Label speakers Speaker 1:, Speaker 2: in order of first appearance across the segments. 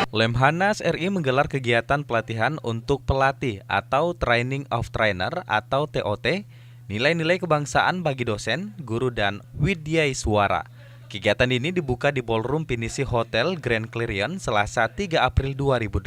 Speaker 1: Lemhanas RI menggelar kegiatan pelatihan untuk pelatih atau Training of Trainer atau TOT, nilai-nilai kebangsaan bagi dosen, guru, dan widyaswara. Kegiatan ini dibuka di Ballroom Pinisi Hotel Grand Clarion Selasa 3 April 2018.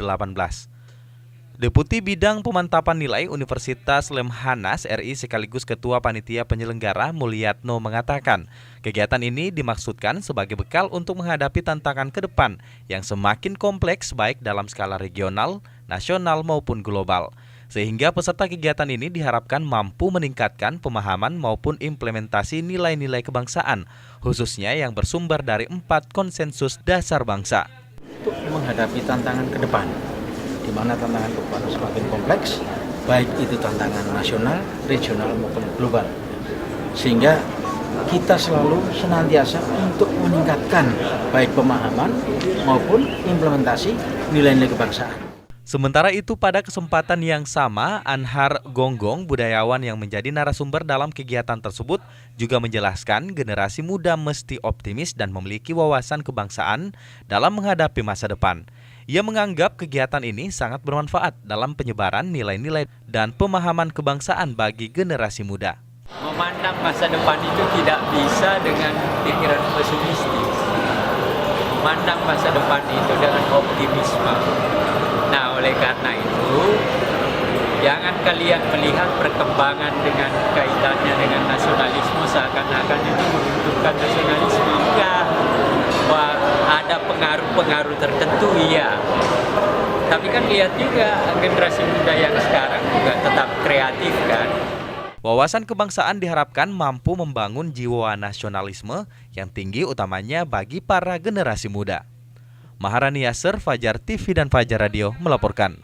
Speaker 1: Deputi Bidang Pemantapan Nilai Universitas Lemhanas RI sekaligus Ketua Panitia Penyelenggara Mulyatno mengatakan, kegiatan ini dimaksudkan sebagai bekal untuk menghadapi tantangan ke depan yang semakin kompleks baik dalam skala regional, nasional maupun global. Sehingga peserta kegiatan ini diharapkan mampu meningkatkan pemahaman maupun implementasi nilai-nilai kebangsaan, khususnya yang bersumber dari 4 konsensus dasar bangsa.
Speaker 2: Untuk menghadapi tantangan ke depan, di mana tantangan ke depan semakin kompleks, baik itu tantangan nasional, regional maupun global. Sehingga kita selalu senantiasa untuk meningkatkan baik pemahaman maupun implementasi nilai-nilai kebangsaan.
Speaker 1: Sementara itu pada kesempatan yang sama, Anhar Gonggong, budayawan yang menjadi narasumber dalam kegiatan tersebut, juga menjelaskan generasi muda mesti optimis dan memiliki wawasan kebangsaan dalam menghadapi masa depan. Ia menganggap kegiatan ini sangat bermanfaat dalam penyebaran nilai-nilai dan pemahaman kebangsaan bagi generasi muda.
Speaker 3: Memandang masa depan itu tidak bisa dengan pikiran pesimistis. Memandang masa depan itu dengan optimisme. Nah, oleh karena itu, jangan kalian melihat perkembangan dengan kaitannya dengan nasionalisme seakan-akan itu menunjukkan nasionalisme. Enggak. Wah, ada pengaruh-pengaruh tertentu, iya. Tapi kan lihat juga generasi muda yang sekarang juga tetap kreatif kan.
Speaker 1: Wawasan kebangsaan diharapkan mampu membangun jiwa nasionalisme yang tinggi utamanya bagi para generasi muda. Maharani Yasser, Fajar TV dan Fajar Radio melaporkan.